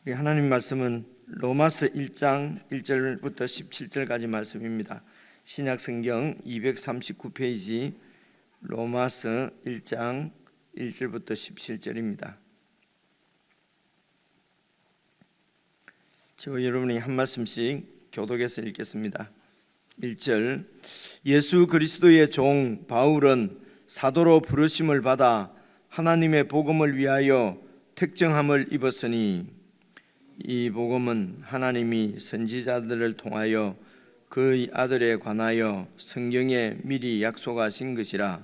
우리 하나님 말씀은 로마서 1장 1절부터 17절까지 말씀입니다. 신약 성경 239페이지 로마서 1장 1절부터 17절입니다. 저와 여러분이 한 말씀씩 교독해서 읽겠습니다. 1절, 예수 그리스도의 종 바울은 사도로 부르심을 받아 하나님의 복음을 위하여 택정함을 입었으니 이 복음은 하나님이 선지자들을 통하여 그의 아들에 관하여 성경에 미리 약속하신 것이라.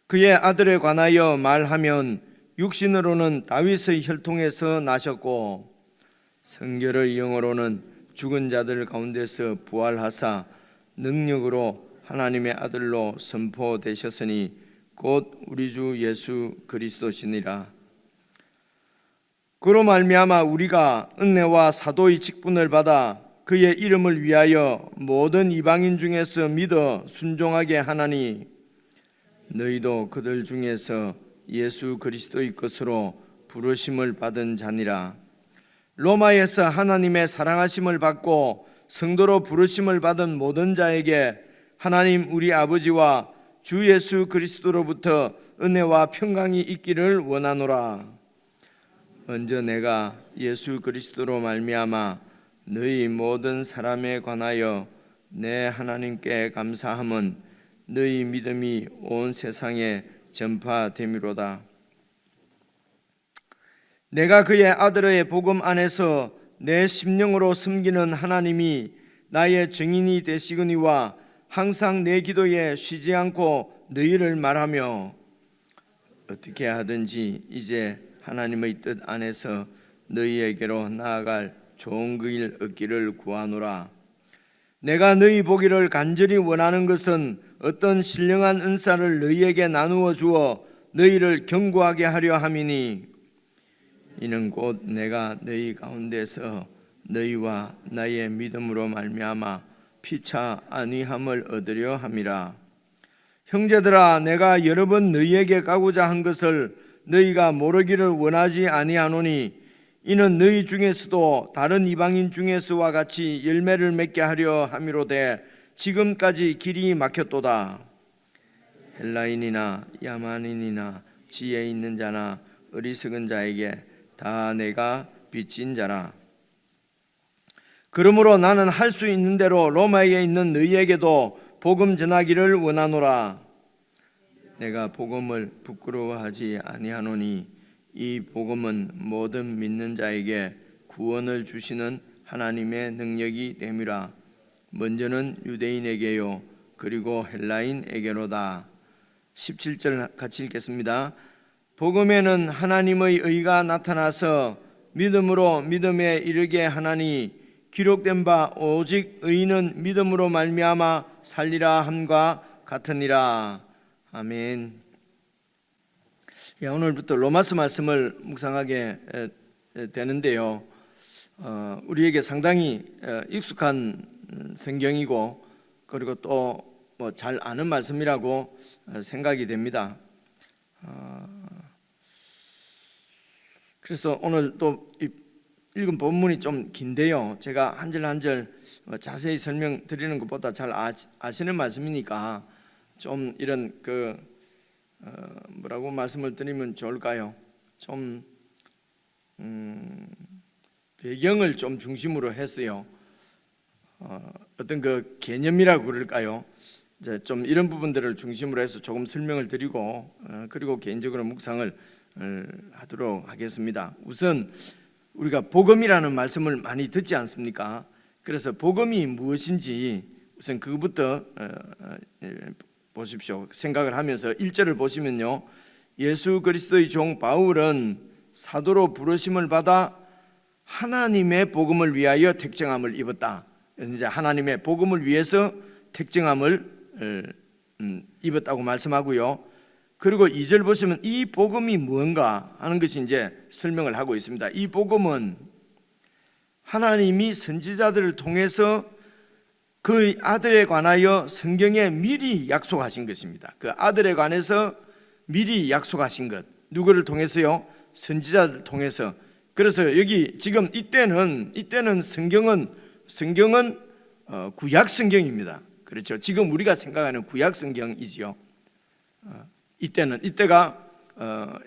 그의 아들에 관하여 말하면 육신으로는 다윗의 혈통에서 나셨고 성결의 영으로는 죽은 자들 가운데서 부활하사 능력으로 하나님의 아들로 선포되셨으니 곧 우리 주 예수 그리스도시니라. 그로 말미암아 우리가 은혜와 사도의 직분을 받아 그의 이름을 위하여 모든 이방인 중에서 믿어 순종하게 하나니 너희도 그들 중에서 예수 그리스도의 것으로 부르심을 받은 자니라. 로마에서 하나님의 사랑하심을 받고 성도로 부르심을 받은 모든 자에게 하나님 우리 아버지와 주 예수 그리스도로부터 은혜와 평강이 있기를 원하노라. 먼저 내가 예수 그리스도로 말미암아 너희 모든 사람에 관하여 내 하나님께 감사함은 너희 믿음이 온 세상에 전파됨이로다. 내가 그의 아들의 복음 안에서 내 심령으로 섬기는 하나님이 나의 증인이 되시거니와 항상 내 기도에 쉬지 않고 너희를 말하며 어떻게 하든지 이제 하나님의 뜻 안에서 너희에게로 나아갈 좋은 길 얻기를 구하노라. 내가 너희 보기를 간절히 원하는 것은 어떤 신령한 은사를 너희에게 나누어 주어 너희를 견고하게 하려 함이니 이는 곧 내가 너희 가운데서 너희와 나의 믿음으로 말미암아 피차 안위함을 얻으려 함이라. 형제들아, 내가 여러 번 너희에게 가고자 한 것을 너희가 모르기를 원하지 아니하노니 이는 너희 중에서도 다른 이방인 중에서와 같이 열매를 맺게 하려 함이로되 지금까지 길이 막혔도다. 헬라인이나 야만인이나 지혜 있는 자나 어리석은 자에게 다 내가 빚진 자라. 그러므로 나는 할 수 있는 대로 로마에 있는 너희에게도 복음 전하기를 원하노라. 내가 복음을 부끄러워하지 아니하노니 이 복음은 모든 믿는 자에게 구원을 주시는 하나님의 능력이 됨이라. 먼저는 유대인에게요 그리고 헬라인에게로다. 17절 같이 읽겠습니다. 복음에는 하나님의 의가 나타나서 믿음으로 믿음에 이르게 하나니 기록된 바 오직 의인은 믿음으로 말미암아 살리라 함과 같으니라. 아멘. 오늘부터 로마서 말씀을 묵상하게 되는데요. 우리에게 상당히 익숙한 성경이고 그리고 또 잘 아는 말씀이라고 생각이 됩니다. 그래서 오늘 또 읽은 본문이 좀 긴데요. 제가 한 절 한 절 자세히 설명드리는 것보다 잘 아시는 말씀이니까 좀 이런 뭐라고 말씀을 드리면 좋을까요? 좀 배경을 좀 중심으로 했어요. 어떤 그 개념이라고 그럴까요? 이제 좀 이런 부분들을 중심으로 해서 조금 설명을 드리고 그리고 개인적으로 묵상을 하도록 하겠습니다. 우선 우리가 복음이라는 말씀을 많이 듣지 않습니까? 그래서 복음이 무엇인지 우선 그것부터 보십시오. 생각을 하면서 1절을 보시면요, 예수 그리스도의 종 바울은 사도로 부르심을 받아 하나님의 복음을 위하여 택정함을 입었다. 그래서 이제 하나님의 복음을 위해서 택정함을 입었다고 말씀하고요. 그리고 2절 보시면 이 복음이 무언가 하는 것이 이제 설명을 하고 있습니다. 이 복음은 하나님이 선지자들을 통해서 그 아들에 관하여 성경에 미리 약속하신 것입니다. 그 아들에 관해서 미리 약속하신 것, 누구를 통해서요? 선지자들을 통해서. 그래서 여기 지금 이때는 성경은 구약 성경입니다. 그렇죠. 지금 우리가 생각하는 구약 성경이지요. 이때가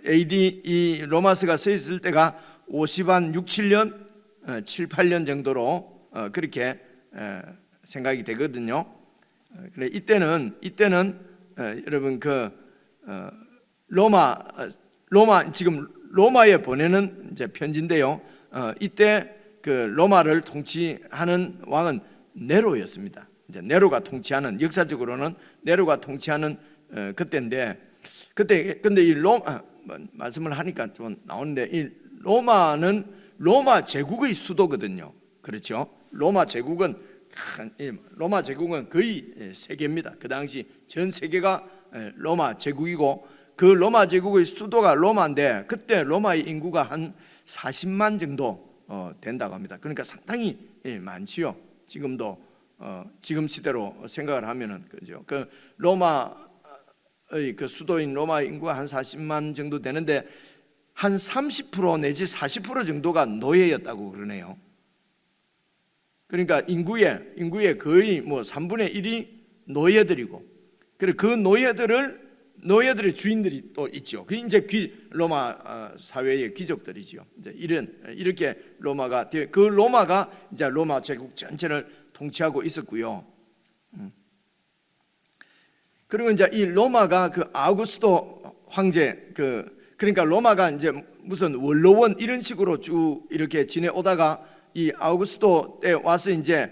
AD 이 로마서가 써 있을 때가 50한 6, 7년, 7, 8년 정도로 그렇게 생각이 되거든요. 그래 이때는 여러분 로마 지금 로마에 보내는 이제 편지인데요. 이때 그 로마를 통치하는 왕은 네로였습니다. 이제 네로가 통치하는, 역사적으로는 네로가 통치하는 그때인데, 근데 이 말씀을 하니까 좀 나오는데, 이 로마는 로마 제국의 수도거든요. 그렇죠? 로마 제국은 거의 세계입니다. 그 당시 전 세계가 로마 제국이고, 그 로마 제국의 수도가 로마인데, 그때 로마의 인구가 한 40만 정도 된다고 합니다. 그러니까 상당히 많지요. 지금도 지금 시대로 생각을 하면은, 그죠? 그 로마의 그 수도인 로마의 인구가 한 40만 정도 되는데, 한 30% 내지 40% 정도가 노예였다고 그러네요. 그러니까 인구의 거의 뭐 3분의 1이 노예들이고, 그리고 그 노예들의 주인들이 또 있죠. 그 이제 로마 사회의 귀족들이지요. 이제 이렇게 로마가 이제 로마 제국 전체를 통치하고 있었고요. 그리고 이제 이 로마가 그 아우구스토 황제 그러니까 로마가 이제 무슨 원로원 이런 식으로 쭉 이렇게 지내오다가 이 아우구스토 때 와서 이제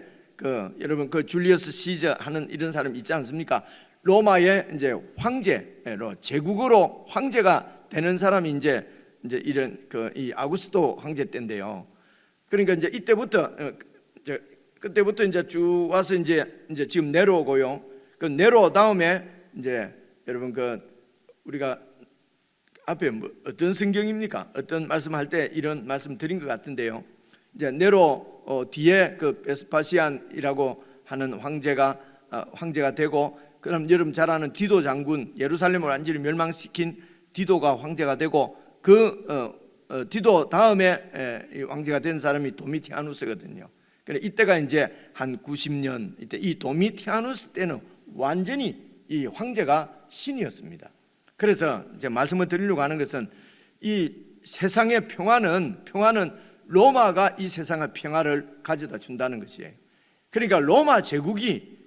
여러분 줄리어스 시저 하는 이런 사람 있지 않습니까? 로마의 이제 황제로 제국으로 황제가 되는 사람이 이제 이런 이 아우구스토 황제 때인데요. 그러니까 이제 그때부터 이제 쭉 와서 이제 지금 네로고요. 그 네로 다음에 이제 여러분 우리가 앞에 어떤 성경입니까? 어떤 말씀할 때 이런 말씀 드린 것 같은데요. 이제 네로 뒤에 베스파시안이라고 하는 황제가 되고, 그럼 여러분 잘 아는 디도 장군, 예루살렘을 완전히 멸망시킨 디도가 황제가 되고, 디도 다음에 황제가 된 사람이 도미티아누스거든요. 그래 이때가 이제 한 90년, 이때 이 도미티아누스 때는 완전히 이 황제가 신이었습니다. 그래서 이제 말씀을 드리려고 하는 것은, 이 세상의 평화는 로마가 이 세상의 평화를 가져다 준다는 것이에요. 그러니까 로마 제국이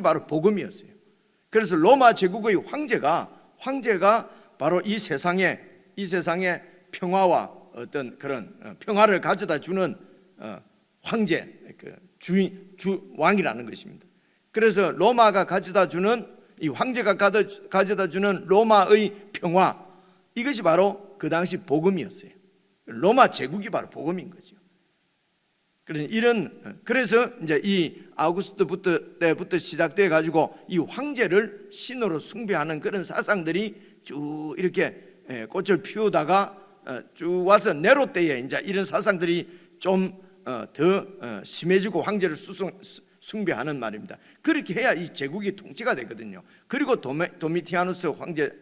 바로 복음이었어요. 그래서 로마 제국의 황제가 바로 이 세상의 평화와 어떤 그런 평화를 가져다 주는 황제, 왕이라는 것입니다. 그래서 로마가 가져다 주는, 이 황제가 가져다 주는 로마의 평화, 이것이 바로 그 당시 복음이었어요. 로마 제국이 바로 복음인 거죠. 그래서 이제 이 아우구스토 때부터 시작돼 가지고 이 황제를 신으로 숭배하는 그런 사상들이 쭉 이렇게 꽃을 피우다가 쭉 와서 네로 때에 이제 이런 사상들이 좀 더 심해지고 황제를 숭배하는 말입니다. 그렇게 해야 이 제국이 통치가 되거든요. 그리고 도미티아누스 황제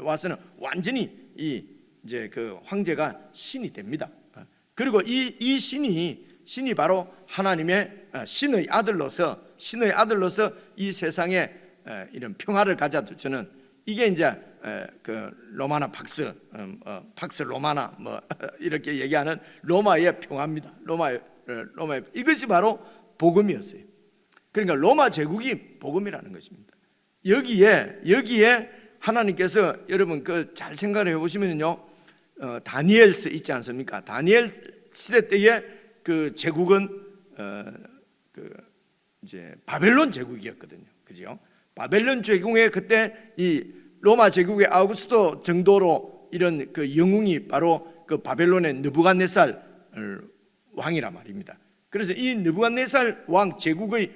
와서는 완전히 이제 황제가 신이 됩니다. 그리고 이 신이 바로 하나님의 신의 아들로서 이 세상에 이런 평화를 가져다 주는, 이게 이제 로마나 팍스 로마나 뭐 이렇게 얘기하는 로마의 평화입니다. 로마의 이것이 바로 복음이었어요. 그러니까 로마 제국이 복음이라는 것입니다. 여기에 하나님께서 여러분 잘 생각을 해보시면요, 다니엘서 있지 않습니까? 다니엘 시대 때의 그 제국은 이제 바벨론 제국이었거든요. 그죠? 바벨론 제국에 그때 이 로마 제국의 아우구스토 정도로 이런 영웅이 바로 바벨론의 느부갓네살 왕이란 말입니다. 그래서 이 느부갓네살 왕 제국의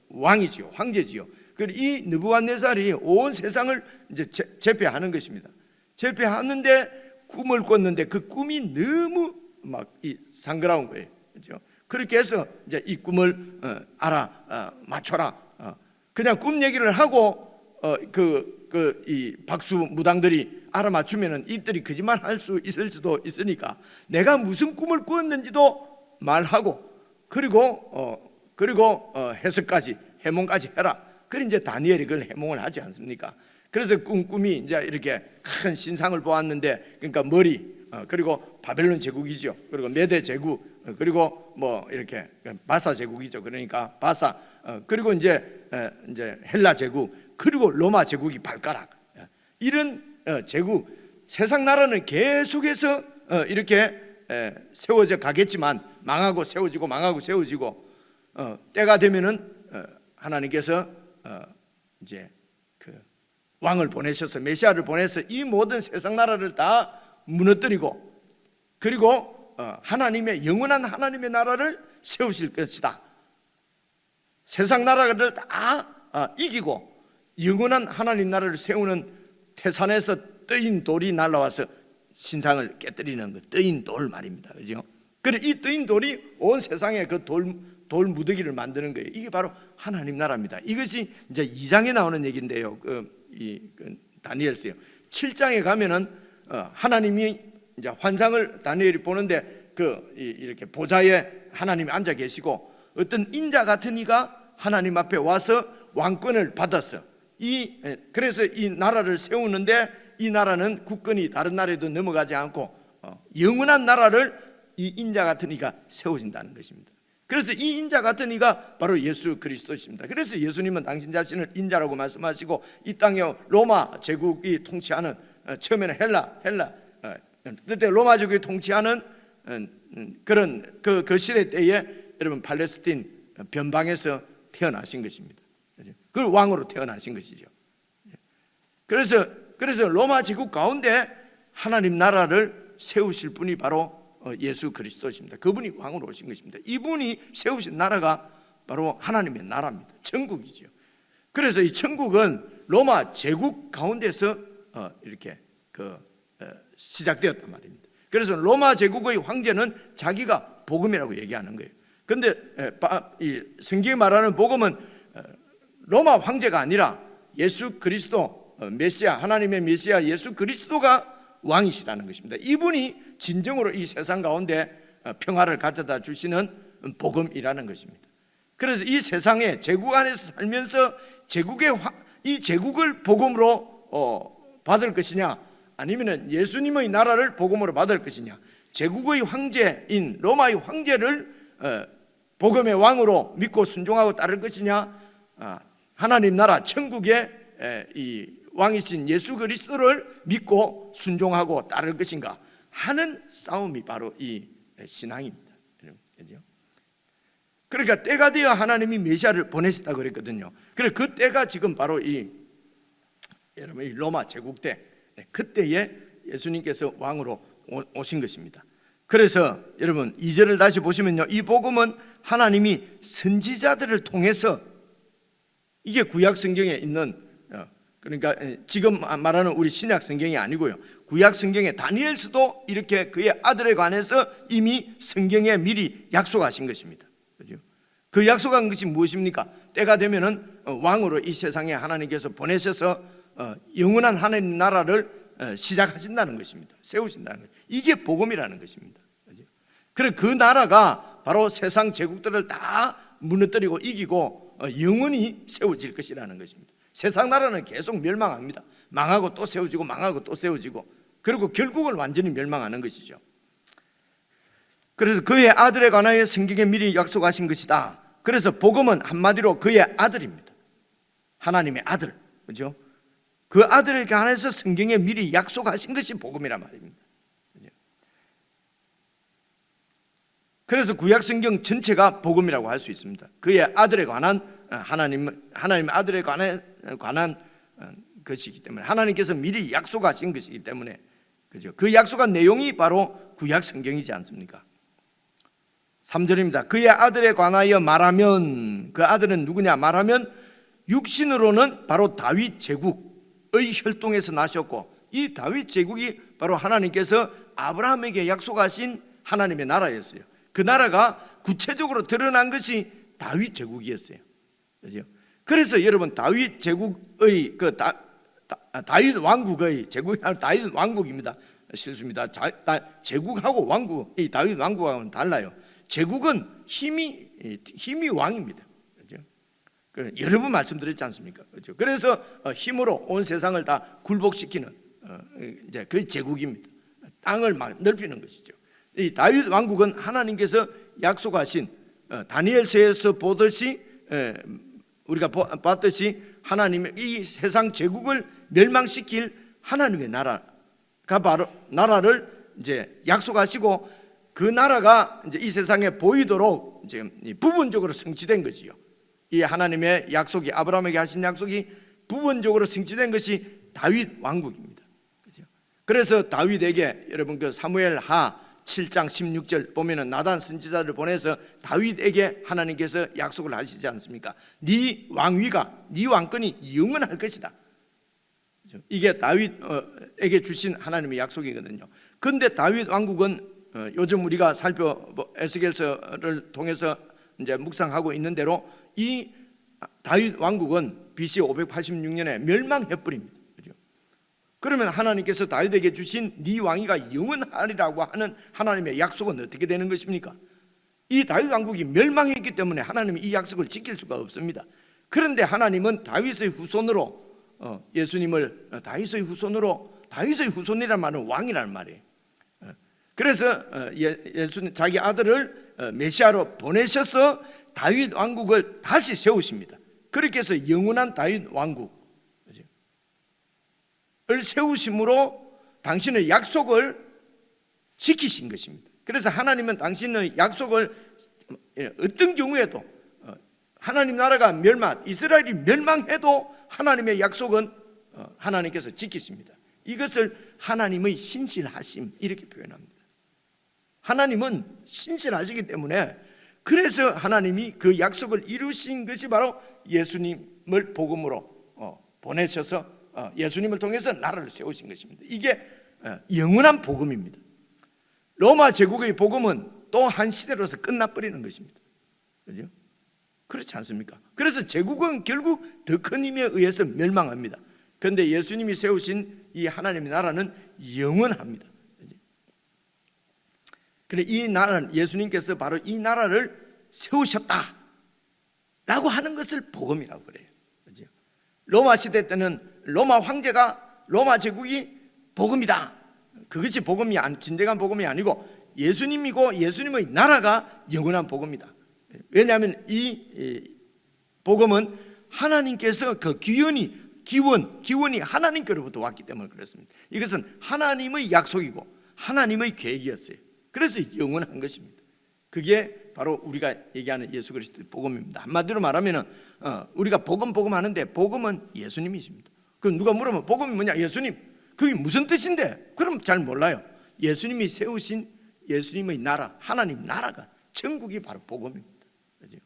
왕이지요, 황제지요. 그리고 이 느부갓네살이 온 세상을 이제 제패하는 것입니다. 제패하는데 꿈을 꿨는데 그 꿈이 너무 상그라운 거예요. 그렇죠? 그렇게 해서 이제 이 꿈을 맞춰라. 그냥 꿈 얘기를 하고 이 박수 무당들이 알아맞추면은 이들이 거짓말할 수 있을 수도 있으니까 내가 무슨 꿈을 꾸었는지도 말하고 그리고 해석까지 해몽까지 해라. 그래 이제 다니엘이 그걸 해몽을 하지 않습니까? 그래서 꿈이 이제 이렇게 큰 신상을 보았는데, 그러니까 머리, 그리고 바벨론 제국이죠. 그리고 메대 제국, 그리고 뭐 이렇게 바사 제국이죠. 그러니까 바사, 그리고 이제 헬라 제국, 그리고 로마 제국이 발가락. 이런 제국, 세상 나라는 계속해서 이렇게 세워져 가겠지만 망하고 세워지고 망하고 세워지고, 때가 되면은 하나님께서 이제 그 왕을 보내셔서 메시아를 보내서 이 모든 세상 나라를 다 무너뜨리고, 그리고 하나님의 영원한 하나님의 나라를 세우실 것이다. 세상 나라를 다 이기고 영원한 하나님 나라를 세우는 태산에서 떠인 돌이 날아와서 신상을 깨뜨리는 그 떠인 돌 말입니다. 그죠? 그래 이 떠인 돌이 온 세상에 그 돌 무더기를 만드는 거예요. 이게 바로 하나님 나라입니다. 이것이 이제 2장에 나오는 얘기인데요. 다니엘서요. 7장에 가면은 하나님이 이제 환상을 다니엘이 보는데 이렇게 보좌에 하나님이 앉아 계시고 어떤 인자 같은 이가 하나님 앞에 와서 왕권을 받았어. 그래서 이 나라를 세우는데 이 나라는 국권이 다른 나라에도 넘어가지 않고 영원한 나라를 이 인자 같은 이가 세워진다는 것입니다. 그래서 이 인자 같은 이가 바로 예수 그리스도십니다. 그래서 예수님은 당신 자신을 인자라고 말씀하시고 이 땅에 로마 제국이 통치하는, 처음에는 헬라 그때 로마 제국이 통치하는 그런 그 시대 때에 여러분 팔레스틴 변방에서 태어나신 것입니다. 그 왕으로 태어나신 것이죠. 그래서 로마 제국 가운데 하나님 나라를 세우실 분이 바로 예수 그리스도십니다. 그분이 왕으로 오신 것입니다. 이분이 세우신 나라가 바로 하나님의 나라입니다. 천국이죠. 그래서 이 천국은 로마 제국 가운데서 이렇게 시작되었단 말입니다. 그래서 로마 제국의 황제는 자기가 복음이라고 얘기하는 거예요. 그런데 이 성경에 말하는 복음은 로마 황제가 아니라 예수 그리스도 메시아, 하나님의 메시아 예수 그리스도가 왕이시라는 것입니다. 이분이 진정으로 이 세상 가운데 평화를 가져다 주시는 복음이라는 것입니다. 그래서 이 세상에 제국 안에서 살면서 이 제국을 복음으로 받을 것이냐, 아니면 예수님의 나라를 복음으로 받을 것이냐, 제국의 황제인 로마의 황제를 복음의 왕으로 믿고 순종하고 따를 것이냐, 하나님 나라 천국의 이 왕이신 예수 그리스도를 믿고 순종하고 따를 것인가 하는 싸움이 바로 이 신앙입니다. 그러니까 때가 되어 하나님이 메시아를 보내셨다고 그랬거든요. 그래 그 때가 지금 바로 여러분 이 로마 제국 때, 그때에 예수님께서 왕으로 오신 것입니다. 그래서 여러분 2절을 다시 보시면요, 이 복음은 하나님이 선지자들을 통해서, 이게 구약 성경에 있는, 그러니까 지금 말하는 우리 신약 성경이 아니고요, 구약 성경에 다니엘서도 이렇게 그의 아들에 관해서 이미 성경에 미리 약속하신 것입니다. 그죠? 그 약속한 것이 무엇입니까? 때가 되면은 왕으로 이 세상에 하나님께서 보내셔서 영원한 하나님 나라를 시작하신다는 것입니다. 세우신다는 것. 이게 복음이라는 것입니다. 그래 그 나라가 바로 세상 제국들을 다 무너뜨리고 이기고 영원히 세워질 것이라는 것입니다. 세상 나라는 계속 멸망합니다. 망하고 또 세워지고 망하고 또 세워지고, 그리고 결국은 완전히 멸망하는 것이죠. 그래서 그의 아들에 관하여 성경에 미리 약속하신 것이다. 그래서 복음은 한마디로 그의 아들입니다. 하나님의 아들, 그렇죠? 그 아들에 관해서 성경에 미리 약속하신 것이 복음이란 말입니다. 그래서 구약 성경 전체가 복음이라고 할 수 있습니다. 그의 아들에 관한 하나님의 아들에 관한 것이기 때문에, 하나님께서 미리 약속하신 것이기 때문에, 그죠? 그 약속한 내용이 바로 구약 성경이지 않습니까? 3절입니다. 그의 아들에 관하여 말하면, 그 아들은 누구냐 말하면 육신으로는 바로 다윗 제국의 혈통에서 나셨고, 이 다윗 제국이 바로 하나님께서 아브라함에게 약속하신 하나님의 나라였어요. 그 나라가 구체적으로 드러난 것이 다윗 제국이었어요. 그렇죠? 그래서 여러분 다윗 제국의 다윗 왕국의 제국이 아니라 다윗 왕국입니다. 실수입니다. 제국하고 왕국, 이 다윗 왕국하고는 달라요. 제국은 힘이 왕입니다. 그렇죠? 여러 번 말씀드렸지 않습니까? 그렇죠? 그래서 힘으로 온 세상을 다 굴복시키는 이제 그 제국입니다. 땅을 막 넓히는 것이죠. 이 다윗 왕국은 하나님께서 약속하신 다니엘서에서 보듯이 우리가 봤듯이 하나님의 이 세상 제국을 멸망시킬 하나님의 나라가 바로 나라를 이제 약속하시고 그 나라가 이제 이 세상에 보이도록 이제 부분적으로 성취된 것이요. 이 하나님의 약속이 아브라함에게 하신 약속이 부분적으로 성취된 것이 다윗 왕국입니다. 그래서 다윗에게 여러분 그 사무엘하 7장 16절 보면은 나단 선지자를 보내서 다윗에게 하나님께서 약속을 하시지 않습니까? 네 왕위가, 네 왕권이 영원할 것이다. 이게 다윗에게 주신 하나님의 약속이거든요. 그런데 다윗 왕국은 요즘 우리가 에스겔서를 통해서 이제 묵상하고 있는 대로 이 다윗 왕국은 BC 586년에 멸망해 버립니다. 그러면 하나님께서 다윗에게 주신 네 왕위가 영원하리라고 하는 하나님의 약속은 어떻게 되는 것입니까? 이 다윗 왕국이 멸망했기 때문에 하나님이 이 약속을 지킬 수가 없습니다. 그런데 하나님은 다윗의 후손으로 예수님을 다윗의 후손이란 말은 왕이라는 말이에요. 그래서 자기 아들을 메시아로 보내셔서 다윗 왕국을 다시 세우십니다. 그렇게 해서 영원한 다윗 왕국을 세우심으로 당신의 약속을 지키신 것입니다. 그래서 하나님은 당신의 약속을 어떤 경우에도 하나님 나라가 이스라엘이 멸망해도 하나님의 약속은 하나님께서 지키십니다. 이것을 하나님의 신실하심 이렇게 표현합니다. 하나님은 신실하시기 때문에 그래서 하나님이 그 약속을 이루신 것이 바로 예수님을 복음으로 보내셔서 예수님을 통해서 나라를 세우신 것입니다. 이게 영원한 복음입니다. 로마 제국의 복음은 또 한 시대로서 끝나버리는 것입니다. 그렇죠? 그렇지 않습니까? 그래서 제국은 결국 더 큰 힘에 의해서 멸망합니다. 그런데 예수님이 세우신 이 하나님의 나라는 영원합니다. 그래 이 나라는 예수님께서 바로 이 나라를 세우셨다라고 하는 것을 복음이라고 그래요. 그렇죠? 로마 시대 때는 로마 황제가 로마 제국이 복음이다. 그것이 진정한 복음이 아니고 예수님이고 예수님의 나라가 영원한 복음이다. 왜냐하면 이 복음은 하나님께서 그 기원이 하나님께로부터 왔기 때문에 그렇습니다. 이것은 하나님의 약속이고 하나님의 계획이었어요. 그래서 영원한 것입니다. 그게 바로 우리가 얘기하는 예수 그리스도의 복음입니다. 한마디로 말하면 우리가 복음 하는데 복음은 예수님이십니다. 그럼 누가 물으면 복음이 뭐냐? 예수님. 그게 무슨 뜻인데? 그럼 잘 몰라요. 예수님이 세우신 예수님의 나라, 하나님 나라가 천국이 바로 복음입니다. 그렇죠?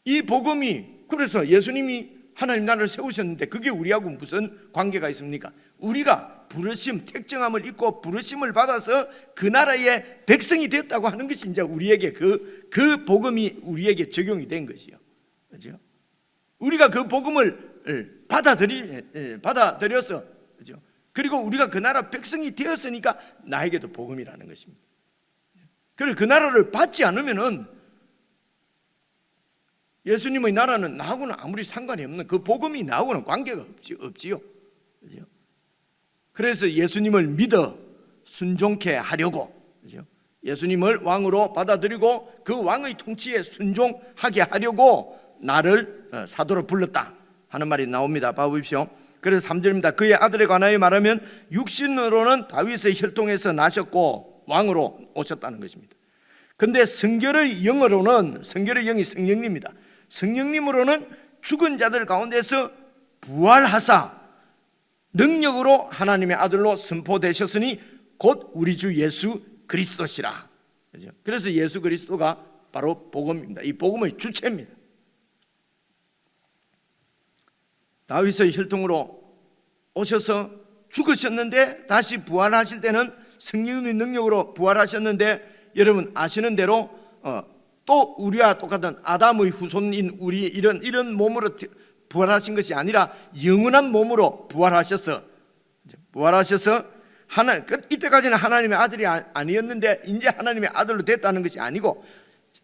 이 복음이 그래서 예수님이 하나님 나라를 세우셨는데 그게 우리하고 무슨 관계가 있습니까? 우리가 부르심, 택정함을 입고 부르심을 받아서 그 나라의 백성이 되었다고 하는 것이 이제 우리에게 그 복음이 우리에게 적용이 된 것이요. 그렇죠? 우리가 그 복음을 받아들여서 그렇죠? 그리고 우리가 그 나라 백성이 되었으니까 나에게도 복음이라는 것입니다. 그래서 그 나라를 받지 않으면은 예수님의 나라는 나하고는 아무리 상관이 없는 그 복음이 나하고는 관계가 없지요. 그렇죠? 그래서 예수님을 믿어 순종케 하려고 그렇죠? 예수님을 왕으로 받아들이고 그 왕의 통치에 순종하게 하려고 나를 사도로 불렀다 하는 말이 나옵니다. 봐보십시오. 그래서 3절입니다. 그의 아들에 관하여 말하면 육신으로는 다윗의 혈통에서 나셨고 왕으로 오셨다는 것입니다. 그런데 성결의 영이 성령님입니다. 성령님으로는 죽은 자들 가운데서 부활하사 능력으로 하나님의 아들로 선포되셨으니 곧 우리 주 예수 그리스도시라. 그래서 예수 그리스도가 바로 복음입니다. 이 복음의 주체입니다. 다윗의 혈통으로 오셔서 죽으셨는데 다시 부활하실 때는 성령의 능력으로 부활하셨는데 여러분 아시는 대로 또 우리와 똑같은 아담의 후손인 우리 이런 몸으로 부활하신 것이 아니라 영원한 몸으로 부활하셔서 이때까지는 하나님의 아들이 아니었는데 이제 하나님의 아들로 됐다는 것이 아니고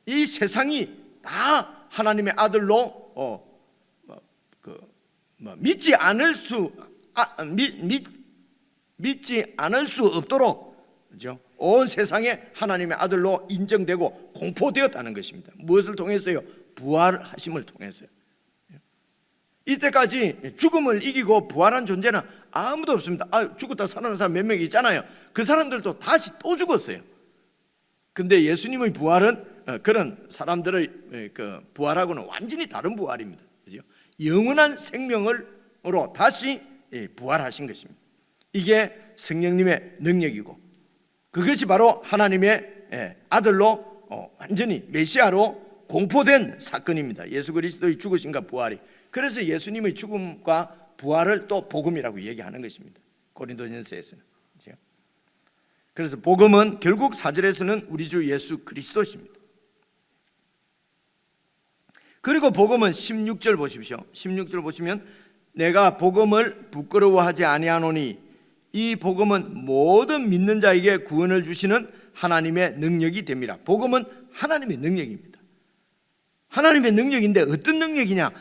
이 세상이 다 하나님의 아들로 믿지 않을 수 없도록, 그죠? 온 세상에 하나님의 아들로 인정되고 공포되었다는 것입니다. 무엇을 통해서요? 부활하심을 통해서요. 이때까지 죽음을 이기고 부활한 존재는 아무도 없습니다. 죽었다 살아난 사람 몇 명 있잖아요. 그 사람들도 다시 또 죽었어요. 근데 예수님의 부활은 그런 사람들의 부활하고는 완전히 다른 부활입니다. 그죠? 영원한 생명으로 다시 부활하신 것입니다. 이게 성령님의 능력이고, 그것이 바로 하나님의 아들로 완전히 메시아로 공포된 사건입니다. 예수 그리스도의 죽으심과 부활이. 그래서 예수님의 죽음과 부활을 또 복음이라고 얘기하는 것입니다. 고린도전서에서는. 그래서 복음은 결국 4절에서는 우리 주 예수 그리스도십니다. 그리고 복음은 16절 보십시오. 16절 보시면 내가 복음을 부끄러워하지 아니하노니 이 복음은 모든 믿는 자에게 구원을 주시는 하나님의 능력이 됩니다. 복음은 하나님의 능력입니다. 하나님의 능력인데 어떤 능력이냐?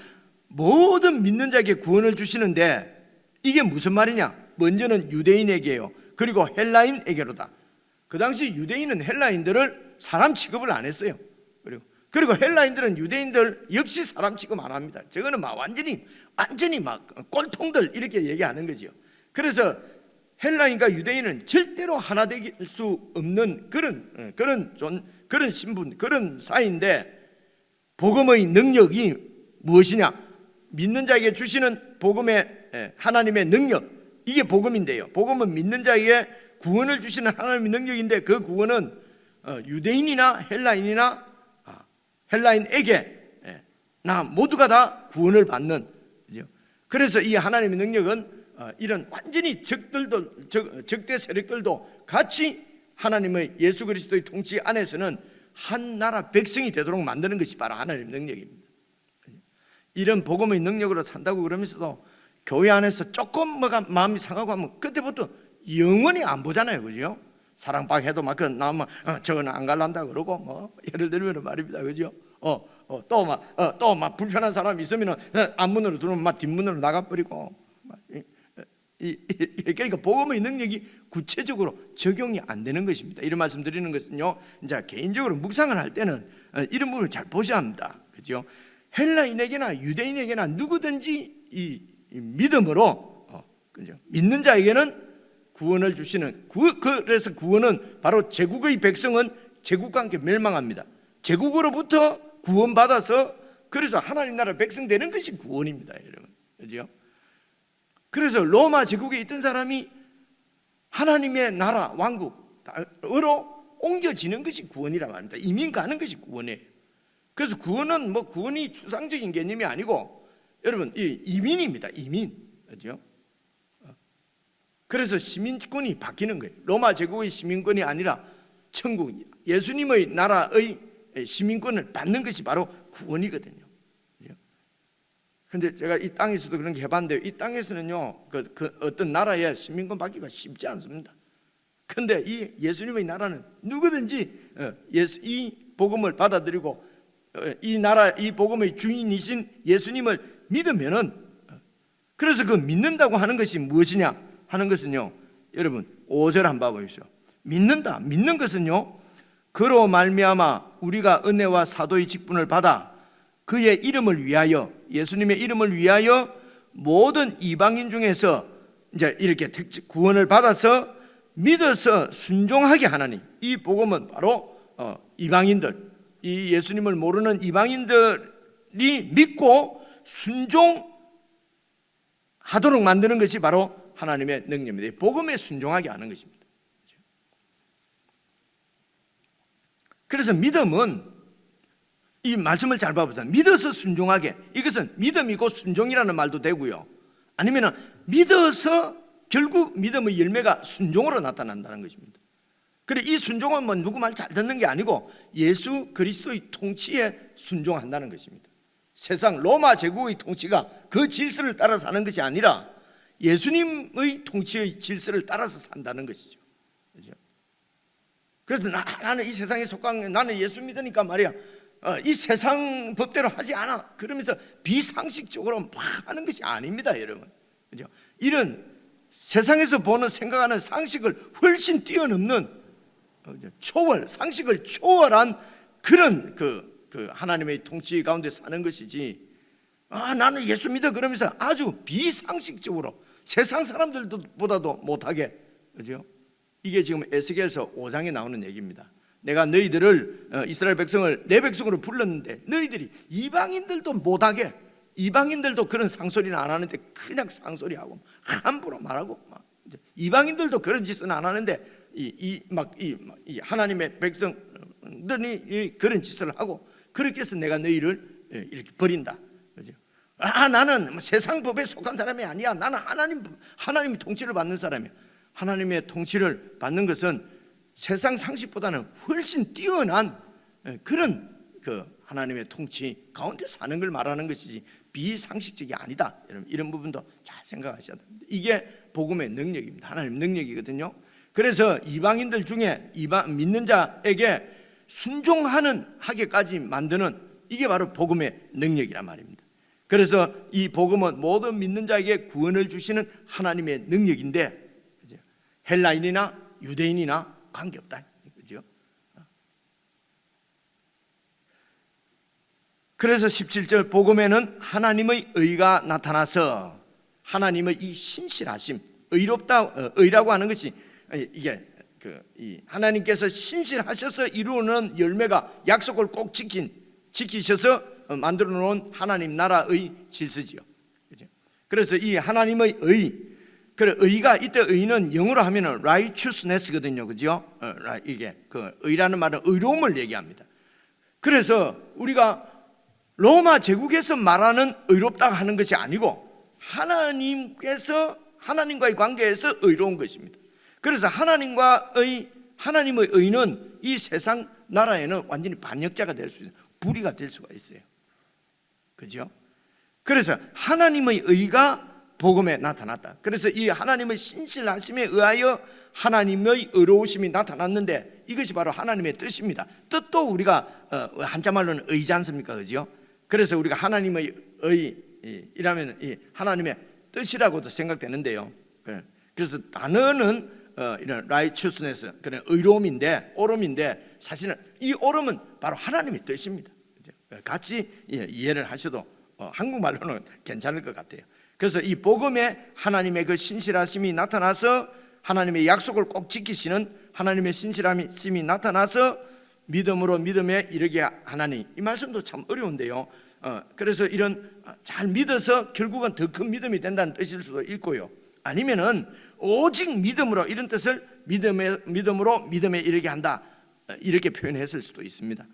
모든 믿는 자에게 구원을 주시는데 이게 무슨 말이냐? 먼저는 유대인에게요. 그리고 헬라인에게로다. 그 당시 유대인은 헬라인들을 사람 취급을 안 했어요. 그리고 헬라인들은 유대인들 역시 사람 취급 안 합니다. 저거는 완전히 꼴통들 이렇게 얘기하는 거죠. 그래서 헬라인과 유대인은 절대로 하나 될 수 없는 그런 신분, 그런 사이인데 복음의 능력이 무엇이냐? 믿는 자에게 주시는 복음의 하나님의 능력, 이게 복음인데요. 복음은 믿는 자에게 구원을 주시는 하나님의 능력인데 그 구원은 유대인이나 헬라인에게 나 모두가 다 구원을 받는. 그래서 이 하나님의 능력은 이런 완전히 적대 세력들도 같이 하나님의 예수 그리스도의 통치 안에서는 한 나라 백성이 되도록 만드는 것이 바로 하나님의 능력입니다. 이런 복음의 능력으로 산다고 그러면서도 교회 안에서 조금 뭐가 마음이 상하고 하면 그때부터 영원히 안 보잖아요. 그죠? 사랑방 해도 저거는 안 갈란다 그러고 예를 들면 말입니다. 그죠? 또 불편한 사람이 있으면 앞문으로 들어오면 뒷문으로 나가버리고. 그러니까 복음의 능력이 구체적으로 적용이 안 되는 것입니다. 이런 말씀 드리는 것은요, 이제 개인적으로 묵상을 할 때는 이런 부분을 잘 보셔야 합니다. 그죠? 헬라인에게나 유대인에게나 누구든지 이 믿음으로 그죠? 믿는 자에게는 구원을 주시는 그래서 구원은 바로 제국의 백성은 제국과 함께 멸망합니다. 제국으로부터 구원받아서 그래서 하나님 나라 백성 되는 것이 구원입니다, 여러분. 그죠? 그래서 로마 제국에 있던 사람이 하나님의 나라 왕국으로 옮겨지는 것이 구원이라 말합니다. 이민 가는 것이 구원이에요. 그래서 구원은 구원이 추상적인 개념이 아니고 여러분 이민입니다. 이민. 그죠? 그래서 시민권이 바뀌는 거예요. 로마 제국의 시민권이 아니라 천국 예수님의 나라의 시민권을 받는 것이 바로 구원이거든요. 그런데 제가 이 땅에서도 그런 게 해봤는데 이 땅에서는요 그 어떤 나라에 시민권 받기가 쉽지 않습니다. 그런데 이 예수님의 나라는 누구든지 이 복음을 받아들이고 이 복음의 주인이신 예수님을 믿으면은, 그래서 그 믿는다고 하는 것이 무엇이냐 하는 것은요, 여러분 5절 한번 봐보십시오. 믿는 것은요, 그로 말미암아 우리가 은혜와 사도의 직분을 받아 그의 이름을 위하여, 예수님의 이름을 위하여 모든 이방인 중에서 이제 이렇게 구원을 받아서 믿어서 순종하게 하나니, 이 복음은 바로 이방인들, 이 예수님을 모르는 이방인들이 믿고 순종하도록 만드는 것이 바로 하나님의 능력입니다. 복음에 순종하게 하는 것입니다. 그래서 믿음은, 이 말씀을 잘 봐보세요. 믿어서 순종하게, 이것은 믿음이고 순종이라는 말도 되고요, 아니면 믿어서 결국 믿음의 열매가 순종으로 나타난다는 것입니다. 그래, 이 순종은 누구 말 잘 듣는 게 아니고 예수 그리스도의 통치에 순종한다는 것입니다. 세상 로마 제국의 통치가 그 질서를 따라 사는 것이 아니라 예수님의 통치의 질서를 따라서 산다는 것이죠. 그렇죠? 그래서 나는 이 세상에 속한, 나는 예수 믿으니까 말이야, 이 세상 법대로 하지 않아, 그러면서 비상식적으로 막 하는 것이 아닙니다, 여러분. 그렇죠? 이런 세상에서 보는, 생각하는 상식을 훨씬 뛰어넘는 초월, 상식을 초월한 그런 그 하나님의 통치 가운데 사는 것이지, 나는 예수 믿어 그러면서 아주 비상식적으로 세상 사람들보다도 못하게, 그죠? 이게 지금 에스겔서 5장에 나오는 얘기입니다. 내가 너희들을, 이스라엘 백성을 내 백성으로 불렀는데 너희들이 이방인들도 못하게, 이방인들도 그런 상소리는 안 하는데 그냥 상소리하고 함부로 말하고, 이방인들도 그런 짓은 안 하는데 이 하나님의 백성들이 그런 짓을 하고, 그렇게 해서 내가 너희를 이렇게 버린다. 그죠? 나는 세상 법에 속한 사람이 아니야. 나는 하나님의 통치를 받는 사람이야. 하나님의 통치를 받는 것은 세상 상식보다는 훨씬 뛰어난 그런 하나님의 통치 가운데 사는 걸 말하는 것이지 비상식적이 아니다. 여러분, 이런 부분도 잘 생각하셔야 됩니다. 이게 복음의 능력입니다. 하나님 능력이거든요. 그래서 이방인들 중에 믿는 자에게 순종하는 하게까지 만드는, 이게 바로 복음의 능력이란 말입니다. 그래서 이 복음은 모든 믿는 자에게 구원을 주시는 하나님의 능력인데, 헬라인이나 유대인이나 관계없다, 그죠? 그래서 17절 복음에는 하나님의 의가 나타나서, 하나님의 이 신실하심, 의라고 하는 것이 이게 하나님께서 신실하셔서 이루는 열매가 약속을 꼭 지키셔서 만들어 놓은 하나님 나라의 질서지요. 그래서 이 하나님의 의가, 이때 의는 영어로 하면은 righteousness거든요, 그죠? 이게 의라는 말은 의로움을 얘기합니다. 그래서 우리가 로마 제국에서 말하는 의롭다 하는 것이 아니고 하나님과의 관계에서 의로운 것입니다. 그래서 하나님의 의는 이 세상 나라에는 완전히 반역자가 될 수 있어요. 불의가 될 수가 있어요. 그죠? 그래서 하나님의 의가 복음에 나타났다. 그래서 이 하나님의 신실하심에 의하여 하나님의 의로우심이 나타났는데, 이것이 바로 하나님의 뜻입니다. 뜻도 우리가 한자말로는 의지 않습니까? 그죠? 그래서 우리가 하나님의 의라면 이 하나님의 뜻이라고도 생각되는데요. 그래서 단어는 이런 righteousness, 그런 의로움인데, 옳음인데, 사실은 이 옳음은 바로 하나님의 뜻입니다. 같이 이해를 하셔도 한국말로는 괜찮을 것 같아요. 그래서 이 복음에 하나님의 그 신실하심이 나타나서, 하나님의 약속을 꼭 지키시는 하나님의 신실하심이 나타나서 믿음으로 믿음에 이르게 하나니, 이 말씀도 참 어려운데요. 그래서 이런 잘 믿어서 결국은 더 큰 믿음이 된다는 뜻일 수도 있고요. 아니면은 오직 믿음으로, 이런 뜻을 믿음으로 믿음에 이르게 한다, 이렇게 표현했을 수도 있습니다.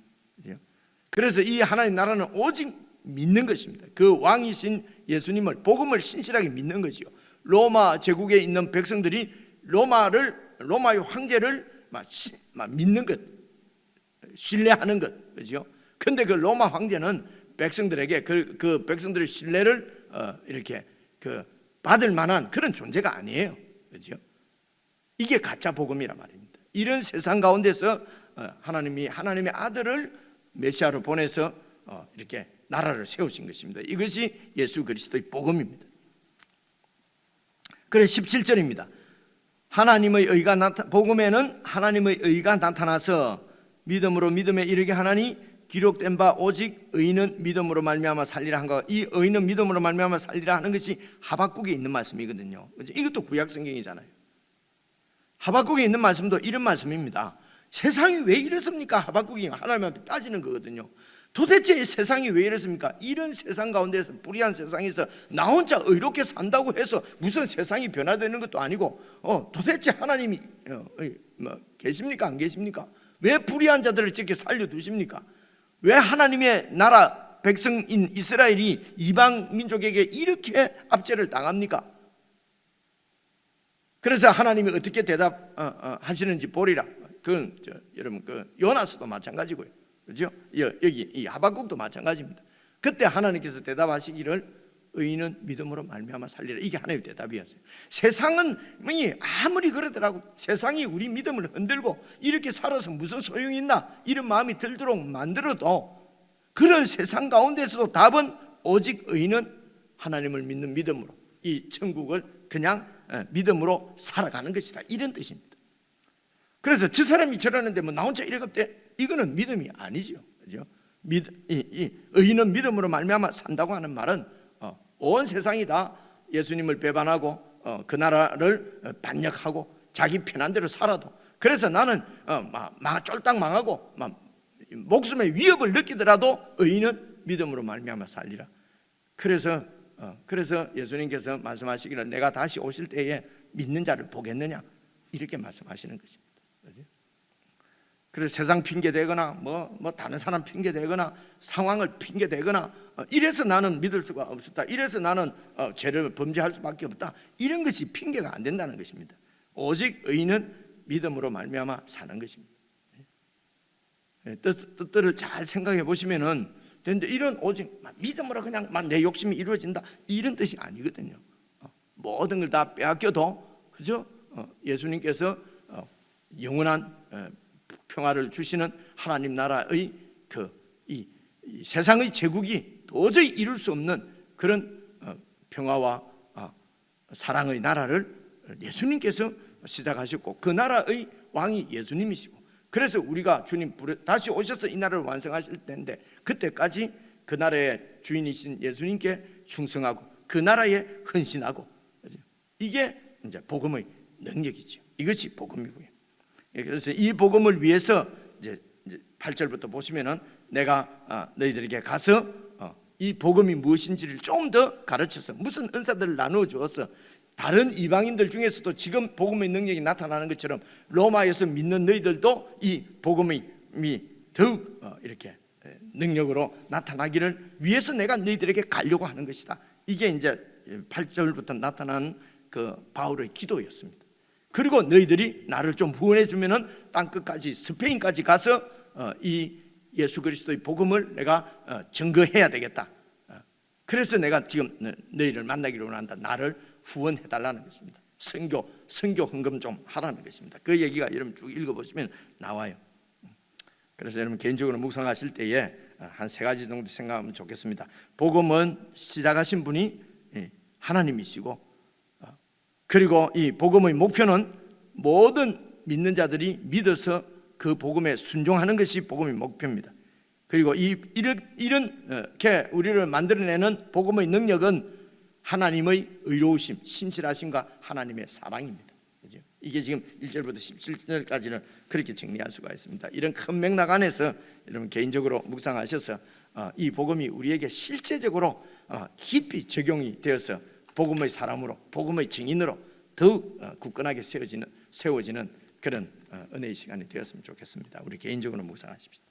그래서 이 하나님 나라는 오직 믿는 것입니다. 그 왕이신 예수님을, 복음을 신실하게 믿는 것이요. 로마 제국에 있는 백성들이 로마의 황제를 믿는 것, 신뢰하는 것, 그죠? 근데 그 로마 황제는 백성들에게 그 백성들의 신뢰를 이렇게 받을 만한 그런 존재가 아니에요. 그죠? 이게 가짜 복음이란 말입니다. 이런 세상 가운데서 하나님의 아들을 메시아로 보내서 이렇게 나라를 세우신 것입니다. 이것이 예수 그리스도의 복음입니다. 그래서 17절입니다. 복음에는 하나님의 의가 나타나서 믿음으로 믿음에 이르게 하나니, 기록된 바 오직 의인은 믿음으로 말미암아 살리라 한 것. 이 의인은 믿음으로 말미암아 살리라 하는 것이 하박국에 있는 말씀이거든요. 이것도 구약 성경이잖아요. 하박국에 있는 말씀도 이런 말씀입니다. 세상이 왜 이렇습니까? 하박국이 하나님한테 따지는 거거든요. 도대체 세상이 왜 이렇습니까? 이런 세상 가운데서, 불의한 세상에서 나 혼자 의롭게 산다고 해서 무슨 세상이 변화되는 것도 아니고, 도대체 하나님이 계십니까? 안 계십니까? 왜 불의한 자들을 이렇게 살려두십니까? 왜 하나님의 나라 백성인 이스라엘이 이방 민족에게 이렇게 압제를 당합니까? 그래서 하나님이 어떻게 대답하시는지 보리라. 여러분 요나서도 마찬가지고요, 그죠? 여기 이 하박국도 마찬가지입니다. 그때 하나님께서 대답하시기를 의인은 믿음으로 말미암아 살리라. 이게 하나님의 대답이었어요. 세상은 아무리 그러더라고 세상이 우리 믿음을 흔들고 이렇게 살아서 무슨 소용이 있나 이런 마음이 들도록 만들어도 그런 세상 가운데서도 답은 오직 의인은 하나님을 믿는 믿음으로 이 천국을 그냥 믿음으로 살아가는 것이다, 이런 뜻입니다. 그래서 저 사람이 저러는데 뭐 나 혼자 이래갑대, 이거는 믿음이 아니죠, 그죠? 의인은 믿음으로 말미암아 산다고 하는 말은 온 세상이 다 예수님을 배반하고 그 나라를 반역하고 자기 편한 대로 살아도, 그래서 나는 쫄딱 망하고 목숨의 위협을 느끼더라도 의인은 믿음으로 말미암아 살리라. 그래서 예수님께서 말씀하시기를 내가 다시 오실 때에 믿는 자를 보겠느냐, 이렇게 말씀하시는 것입니다. 그래서 세상 핑계 대거나 뭐 다른 사람 핑계 대거나 상황을 핑계 대거나 이래서 나는 믿을 수가 없었다, 이래서 나는 죄를 범죄할 수밖에 없다, 이런 것이 핑계가 안 된다는 것입니다. 오직 의인은 믿음으로 말미암아 사는 것입니다. 뜻들을 잘 생각해 보시면은 근데 이런 오직 믿음으로 그냥 내 욕심이 이루어진다, 이런 뜻이 아니거든요. 모든 걸 다 빼앗겨도 그죠? 예수님께서 영원한 평화를 주시는 하나님 나라의 이 세상의 제국이 도저히 이룰 수 없는 그런 평화와 사랑의 나라를 예수님께서 시작하셨고 그 나라의 왕이 예수님이시고, 그래서 우리가 주님 다시 오셔서 이 나라를 완성하실 텐데 그때까지 그 나라의 주인이신 예수님께 충성하고 그 나라에 헌신하고, 이게 이제 복음의 능력이죠. 이것이 복음이고요. 그래서 이 복음을 위해서 이제 8절부터 보시면은 내가 너희들에게 가서 이 복음이 무엇인지를 좀 더 가르쳐서 무슨 은사들을 나누어 주어서 다른 이방인들 중에서도 지금 복음의 능력이 나타나는 것처럼 로마에서 믿는 너희들도 이 복음이 더욱 이렇게 능력으로 나타나기를 위해서 내가 너희들에게 가려고 하는 것이다. 이게 이제 8절부터 나타나는 그 바울의 기도였습니다. 그리고 너희들이 나를 좀 후원해 주면은 땅 끝까지 스페인까지 가서 이 예수 그리스도의 복음을 내가 증거해야 되겠다. 그래서 내가 지금 너희를 만나기를 원한다. 나를 후원해 달라는 것입니다. 선교 헌금 좀 하라는 것입니다. 그 얘기가 여러분 쭉 읽어보시면 나와요. 그래서 여러분 개인적으로 묵상하실 때에 한 3가지 정도 생각하면 좋겠습니다. 복음은 시작하신 분이 하나님이시고, 그리고 이 복음의 목표는 모든 믿는 자들이 믿어서 그 복음에 순종하는 것이 복음의 목표입니다. 그리고 이렇게 우리를 만들어내는 복음의 능력은 하나님의 의로우심, 신실하심과 하나님의 사랑입니다. 그죠? 이게 지금 1절부터 17절까지는 그렇게 정리할 수가 있습니다. 이런 큰 맥락 안에서 여러분 개인적으로 묵상하셔서 이 복음이 우리에게 실제적으로 깊이 적용이 되어서 복음의 사람으로, 복음의 증인으로 더욱 굳건하게 세워지는 그런 은혜의 시간이 되었으면 좋겠습니다. 우리 개인적으로 묵상하십시다.